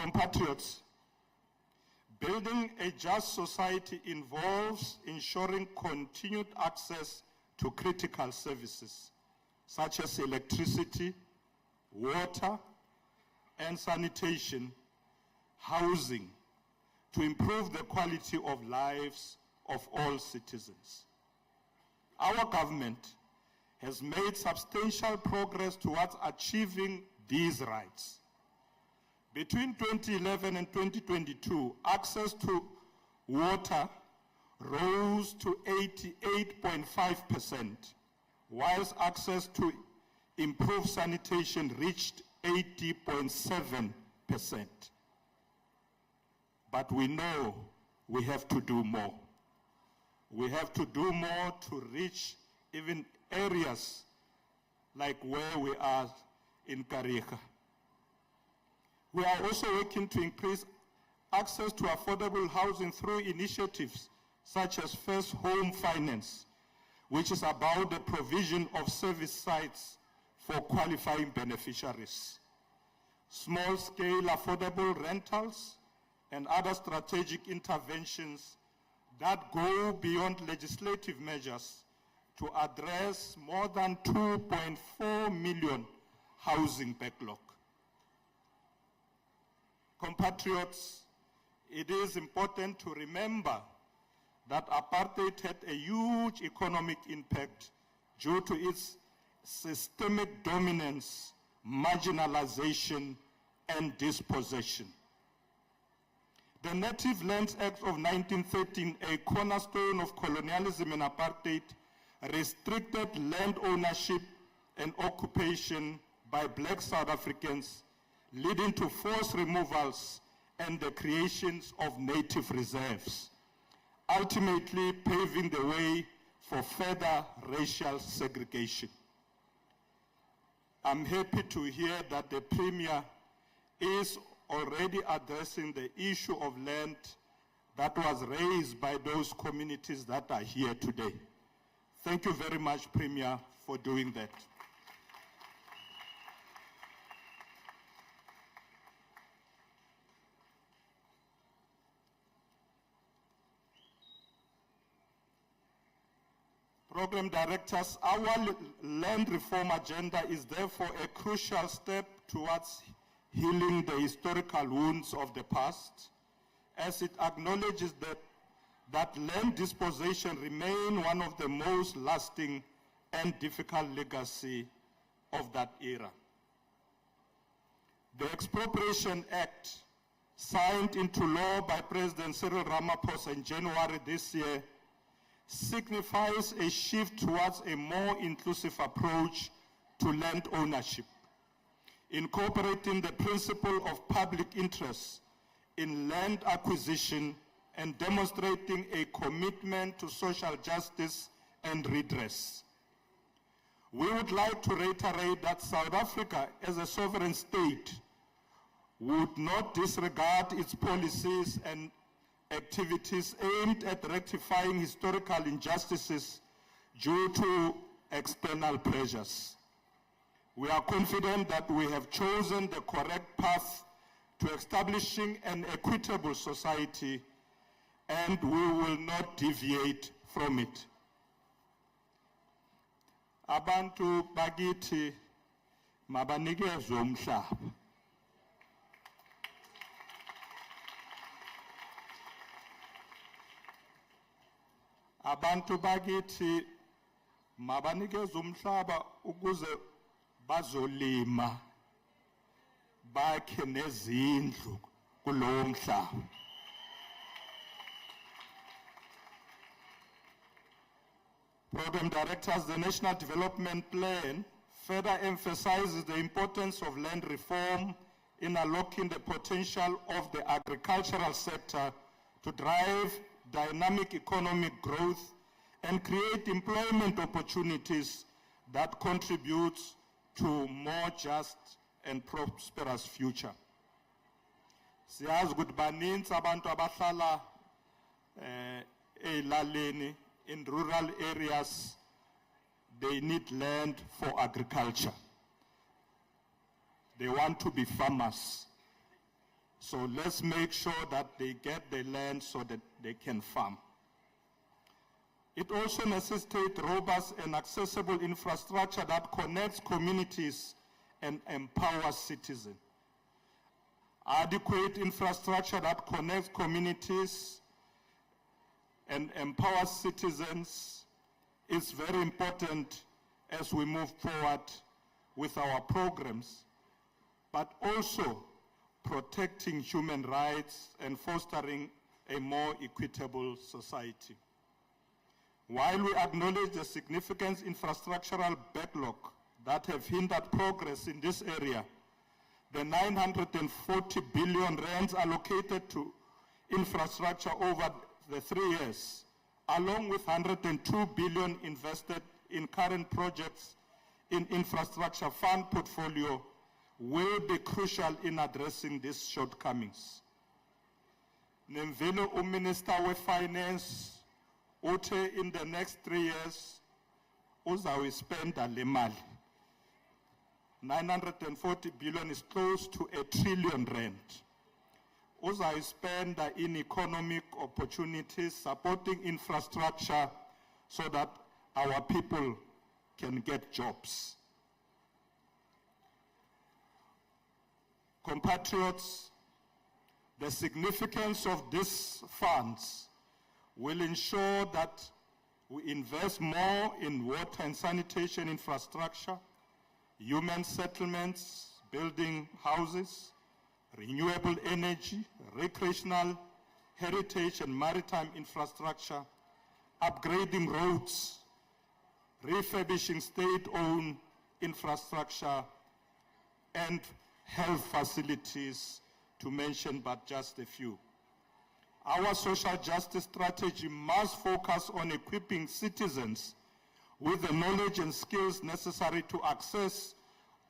Compatriots, building a just society involves ensuring continued access to critical services such as electricity, water, and sanitation, housing, to improve the quality of lives of all citizens. Our government has made substantial progress towards achieving these rights. Between 2011 and 2022, access to water rose to 88.5%, whilst access to improved sanitation reached 80.7%. But we know we have to do more. We have to do more to reach even areas like where we are in Kariga. We are also working to increase access to affordable housing through initiatives such as First Home Finance, which is about the provision of service sites for qualifying beneficiaries, small-scale affordable rentals, and other strategic interventions that go beyond legislative measures to address more than 2.4 million housing backlog. Compatriots, it is important to remember that apartheid had a huge economic impact due to its systemic dominance, marginalization, and dispossession. The Native Lands Act of 1913, a cornerstone of colonialism and apartheid, restricted land ownership and occupation by black South Africans, leading to forced removals and the creations of native reserves, ultimately paving the way for further racial segregation. I'm happy to hear that the Premier is already addressing the issue of land that was raised by those communities that are here today. Thank you very much, Premier, for doing that. Program Directors, our land reform agenda is therefore a crucial step towards healing the historical wounds of the past, as it acknowledges that land dispossession remains one of the most lasting and difficult legacy of that era. The Expropriation Act, signed into law by President Cyril Ramaphosa in January this year, signifies a shift towards a more inclusive approach to land ownership, incorporating the principle of public interest in land acquisition and demonstrating a commitment to social justice and redress. We would like to reiterate that South Africa, as a sovereign state, would not disregard its policies and activities aimed at rectifying historical injustices due to external pressures. We are confident that we have chosen the correct path to establishing an equitable society, and we will not deviate from it. Abantu bakithi mabanikezwe umhlaba. Abantu bakithi mabanikezwe umhlaba ukuze bazolima bakhe nezindlu kulowo mhlaba. Program Directors, the National Development Plan further emphasizes the importance of land reform in unlocking the potential of the agricultural sector to drive dynamic economic growth and create employment opportunities that contribute to a more just and prosperous future. Siyazi ukuthi baninzi abantu abahlala ezilalini, in rural areas, they need land for agriculture. They want to be farmers. So let's make sure that they get the land so that they can farm. It also necessitates robust and accessible infrastructure that connects communities and empowers citizens. Adequate infrastructure that connects communities and empowers citizens is very important as we move forward with our programs, but also protecting human rights and fostering a more equitable society. While we acknowledge the significant infrastructural backlog that have hindered progress in this area, the 940 billion rands allocated to infrastructure over the 3 years, along with 102 billion invested in current projects in infrastructure fund portfolio, will be crucial in addressing these shortcomings. Nemvelo, Minister of Finance, Ote in the next 3 years, uzawi spend le mali. 940 billion is close to R1 trillion. Uzawi spend in economic opportunities, supporting infrastructure so that our people can get jobs. Compatriots, the significance of these funds will ensure that we invest more in water and sanitation infrastructure, human settlements, building houses, renewable energy, recreational, heritage and maritime infrastructure, upgrading roads, refurbishing state-owned infrastructure, and health facilities, to mention but just a few. Our social justice strategy must focus on equipping citizens with the knowledge and skills necessary to access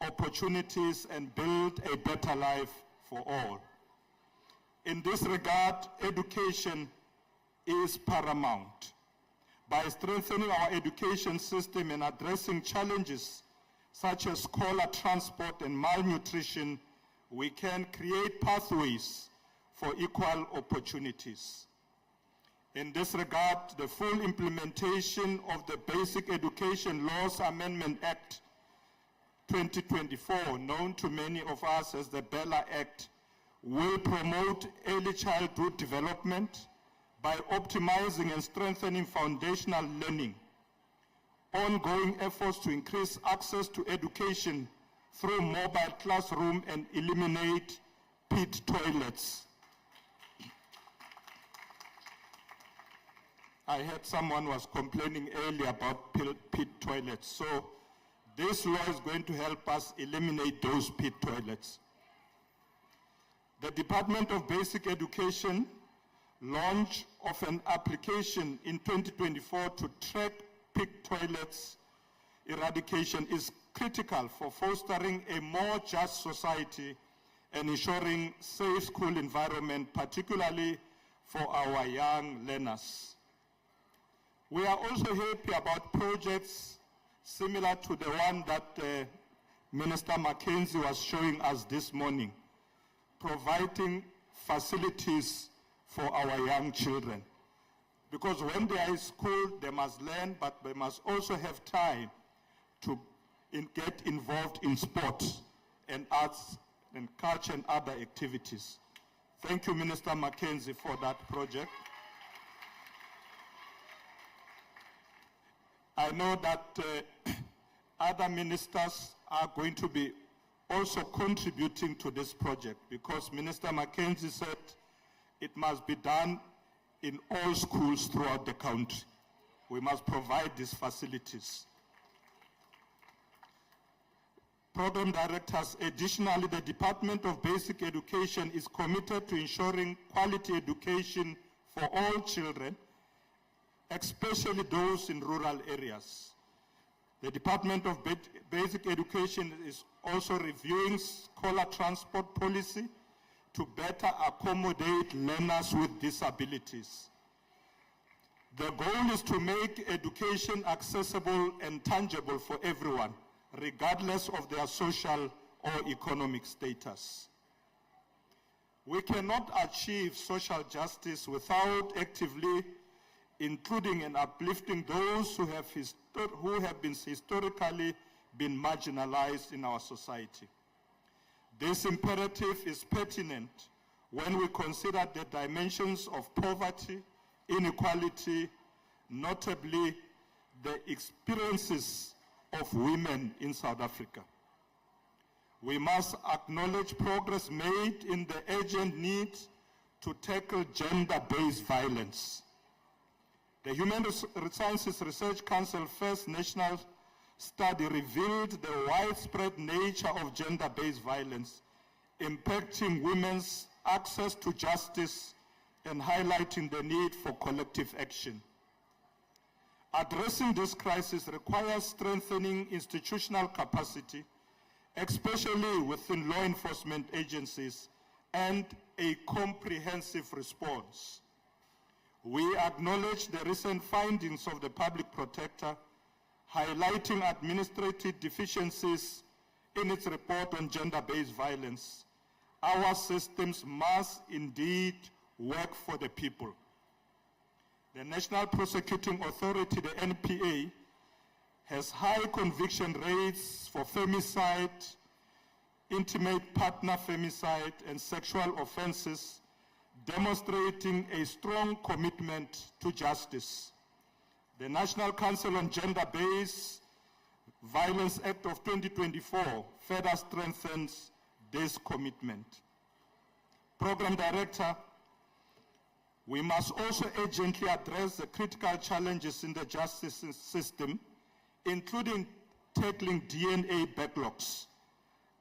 opportunities and build a better life for all. In this regard, education is paramount. By strengthening our education system and addressing challenges such as scholar transport and malnutrition, we can create pathways for equal opportunities. In this regard, the full implementation of the Basic Education Laws Amendment Act 2024, known to many of us as the Bella Act, will promote early childhood development by optimizing and strengthening foundational learning. Ongoing efforts to increase access to education through mobile classroom and eliminate pit toilets. I heard someone was complaining earlier about pit toilets. So this law is going to help us eliminate those pit toilets. The Department of Basic Education launch of an application in 2024 to track pit toilets eradication is critical for fostering a more just society and ensuring safe school environment, particularly for our young learners. We are also happy about projects similar to the one that Minister Mackenzie was showing us this morning, providing facilities for our young children. Because when they are in school, they must learn, but they must also have time to get involved in sports and arts and culture and other activities. Thank you, Minister Mackenzie, for that project. I know that other ministers are going to be also contributing to this project, because Minister Mackenzie said it must be done in all schools throughout the country. We must provide these facilities. Program directors, additionally, the Department of Basic Education is committed to ensuring quality education for all children, especially those in rural areas. The Department of Basic Education is also reviewing scholar transport policy to better accommodate learners with disabilities. The goal is to make education accessible and tangible for everyone, regardless of their social or economic status. We cannot achieve social justice without actively including and uplifting those who have historically been marginalized in our society. This imperative is pertinent when we consider the dimensions of poverty, inequality, notably the experiences of women in South Africa. We must acknowledge progress made in the urgent need to tackle gender-based violence. The Human Sciences Research Council first national study revealed the widespread nature of gender-based violence, impacting women's access to justice and highlighting the need for collective action. Addressing this crisis requires strengthening institutional capacity, especially within law enforcement agencies, and a comprehensive response. We acknowledge the recent findings of the Public Protector, highlighting administrative deficiencies in its report on gender-based violence. Our systems must indeed work for the people. The National Prosecuting Authority, the NPA, has high conviction rates for femicide, intimate partner femicide, and sexual offenses, demonstrating a strong commitment to justice. The National Council on Gender-Based Violence Act of 2024 further strengthens this commitment. Program Director, we must also urgently address the critical challenges in the justice system, including tackling DNA backlogs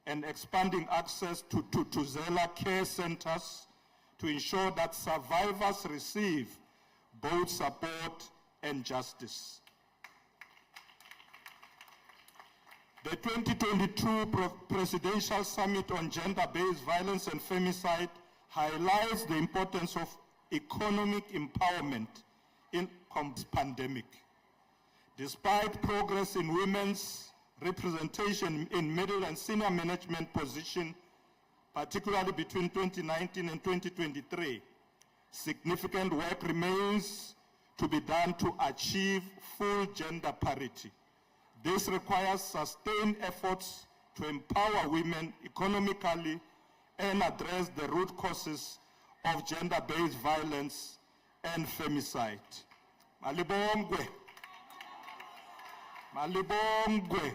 and expanding access to Zela care centers to ensure that survivors receive both support and justice. The 2022 Presidential Summit on Gender-Based Violence and Femicide highlights the importance of economic empowerment in the pandemic. Despite progress in women's representation in middle and senior management positions, particularly between 2019 and 2023, significant work remains to be done to achieve full gender parity. This requires sustained efforts to empower women economically and address the root causes of gender-based violence and femicide. Malibongwe. Malibongwe.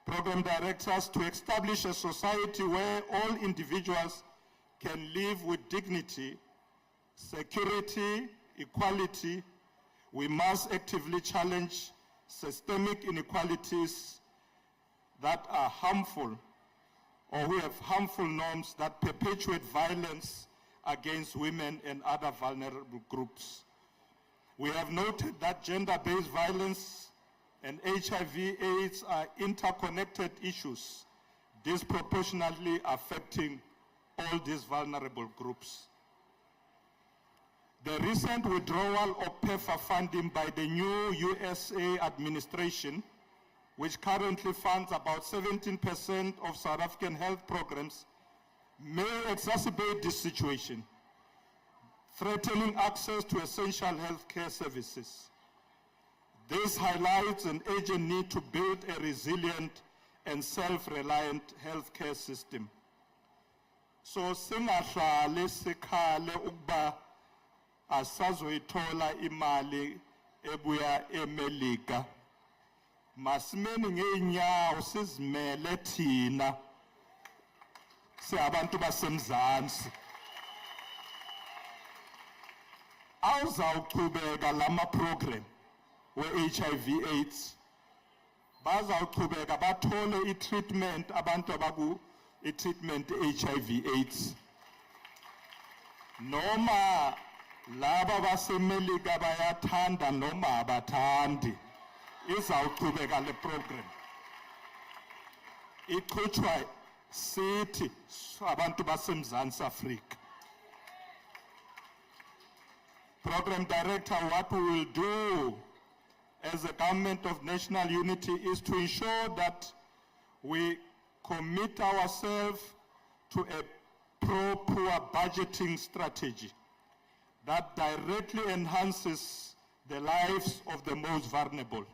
Program directors to establish a society where all individuals can live with dignity, security, equality. We must actively challenge systemic inequalities that are harmful, or who have harmful norms that perpetuate violence against women and other vulnerable groups. We have noted that gender-based violence and HIV/AIDS are interconnected issues, disproportionately affecting all these vulnerable groups. The recent withdrawal of PEFA funding by the new USA administration, which currently funds about 17% of South African health programs, may exacerbate this situation, threatening access to essential health care services. This highlights an urgent need to build a resilient and self-reliant healthcare system. So singahlale sikhale ukuba asazoyithola imali ebuya eMelika. Masimeni ngeenyawo sizimele thina siyabantu basemzansi. Awuzawuqhubeka lama program we-HIV/AIDS, bazawuqhubeka bathole i-treatment abantu abaku i-treatment HIV/AIDS. Noma laba baseMelika bayathanda noma abathandi, izawuqhubeka le program. Iqhutshwa sithi abantu baseMzantsi Afrika. Program Director, what we will do as a government of national unity is to ensure that we commit ourselves to a pro-poor budgeting strategy that directly enhances the lives of the most vulnerable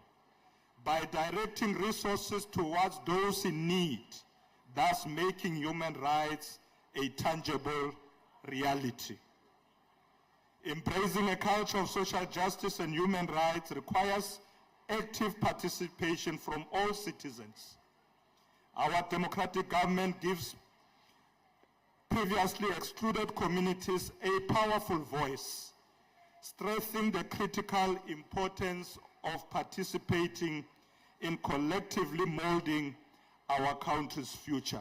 by directing resources towards those in need, thus making human rights a tangible reality. Embracing a culture of social justice and human rights requires active participation from all citizens. Our democratic government gives previously excluded communities a powerful voice, stressing the critical importance of participating in collectively molding our country's future.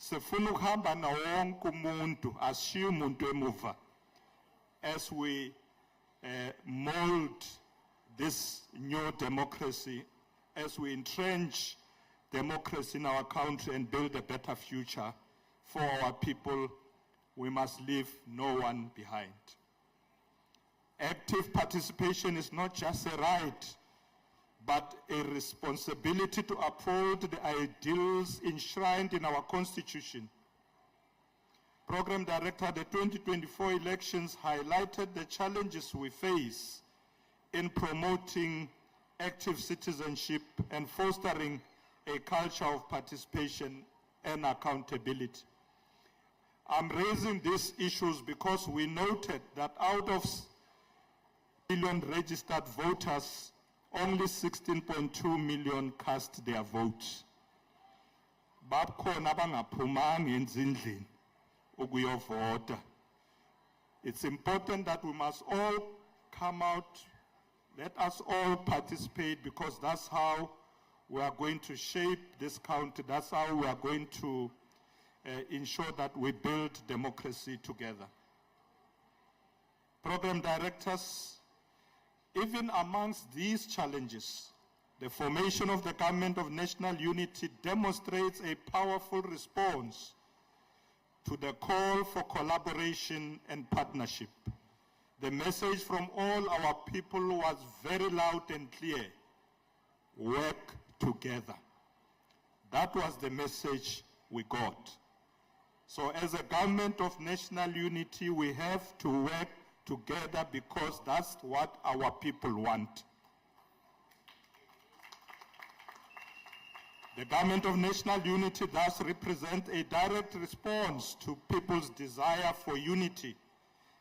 Sifuna ukuhamba nawo wonke umuntu, ashiye umuntu emuva, as we mold this new democracy, as we entrench democracy in our country and build a better future for our people. We must leave no one behind. Active participation is not just a right, but a responsibility to uphold the ideals enshrined in our Constitution. Program Director, the 2024 elections highlighted the challenges we face in promoting active citizenship and fostering a culture of participation and accountability. I'm raising these issues because we noted that out of million registered voters, only 16.2 million cast their votes. Bakhona abangaphumanga ezindlini ukuyovota. It's important that we must all come out, let us all participate, because that's how we are going to shape this country. That's how we are going to ensure that we build democracy together. Program directors, even amongst these challenges, the formation of the Government of National Unity demonstrates a powerful response to the call for collaboration and partnership. The message from all our people was very loud and clear: work together. That was the message we got. So as a Government of National Unity, we have to work together because that's what our people want. The Government of National Unity thus represents a direct response to people's desire for unity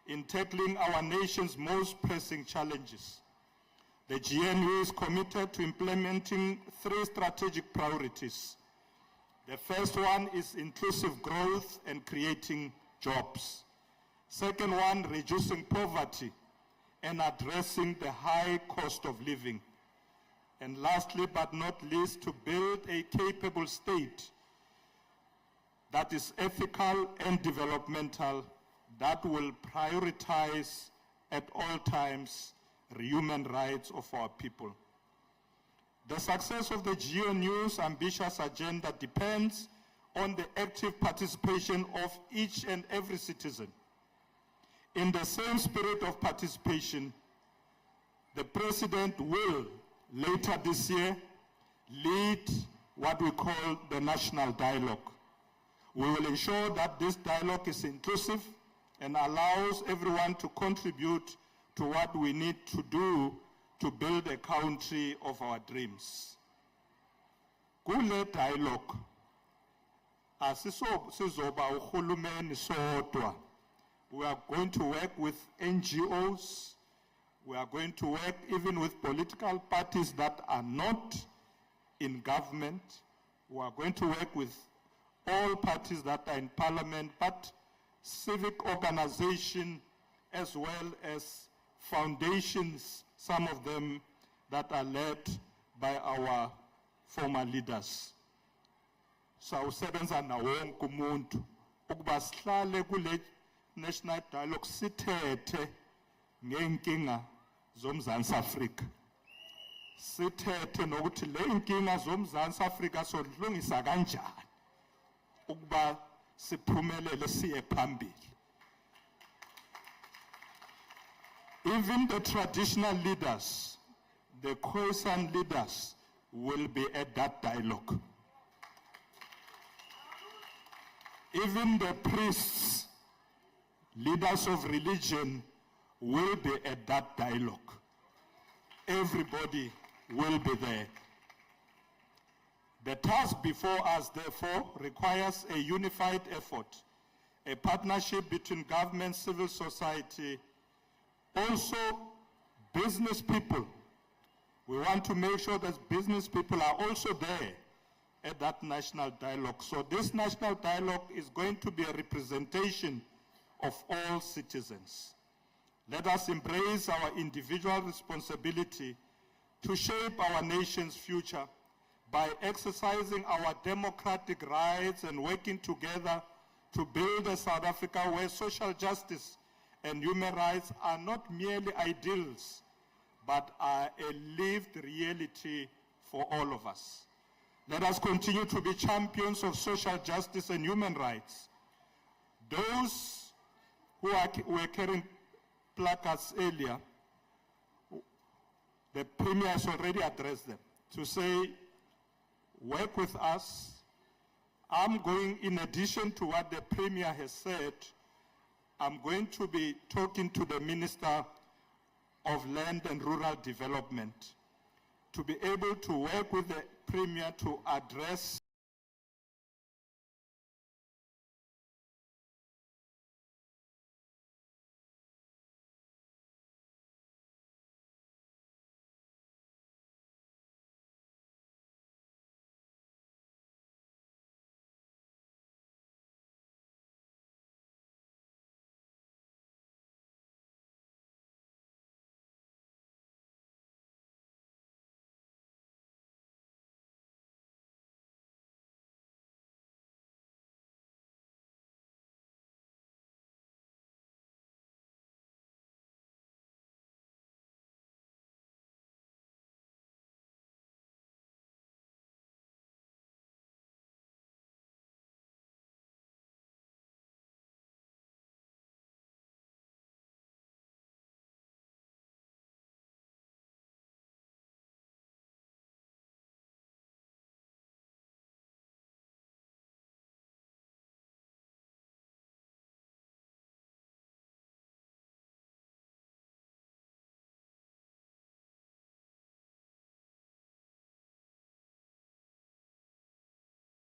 in tackling our nation's most pressing challenges. The GNU is committed to implementing 3 strategic priorities. The first one is inclusive growth and creating jobs. Second one, reducing poverty and addressing the high cost of living. And lastly, but not least, to build a capable state that is ethical and developmental, that will prioritize at all times human rights of our people. The success of the GNU's ambitious agenda depends on the active participation of each and every citizen. In the same spirit of participation, the President will, later this year, lead what we call the national dialogue. We will ensure that this dialogue is inclusive and allows everyone to contribute to what we need to do to build a country of our dreams. Kule dialogue, asizoba uhulumeni sodwa. We are going to work with NGOs. We are going to work even with political parties that are not in government. We are going to work with all parties that are in parliament, but civic organizations as well as foundations, some of them that are led by our former leaders. Sawusebenza nawo wonke umuntu ukuba sihlale kule national dialogue sithethe ngeenkinga zomzansi Afrika. Sithethe nokuthi le inkinga zomzansi Afrika sodlungisa kanjani ukuba siphumelele siye phambili. Even the traditional leaders, the Khoisan leaders, will be at that dialogue. Even the priests, leaders of religion, will be at that dialogue. Everybody will be there. The task before us, therefore, requires a unified effort, a partnership between government, civil society, also business people. We want to make sure that business people are also there at that national dialogue. So this national dialogue is going to be a representation of all citizens. Let us embrace our individual responsibility to shape our nation's future by exercising our democratic rights and working together to build a South Africa where social justice and human rights are not merely ideals, but are a lived reality for all of us. Let us continue to be champions of social justice and human rights. Those who were carrying placards earlier, the Premier has already addressed them to say, work with us. I'm going, in addition to what the Premier has said, I'm going to be talking to the Minister of Land and Rural Development to be able to work with the Premier to address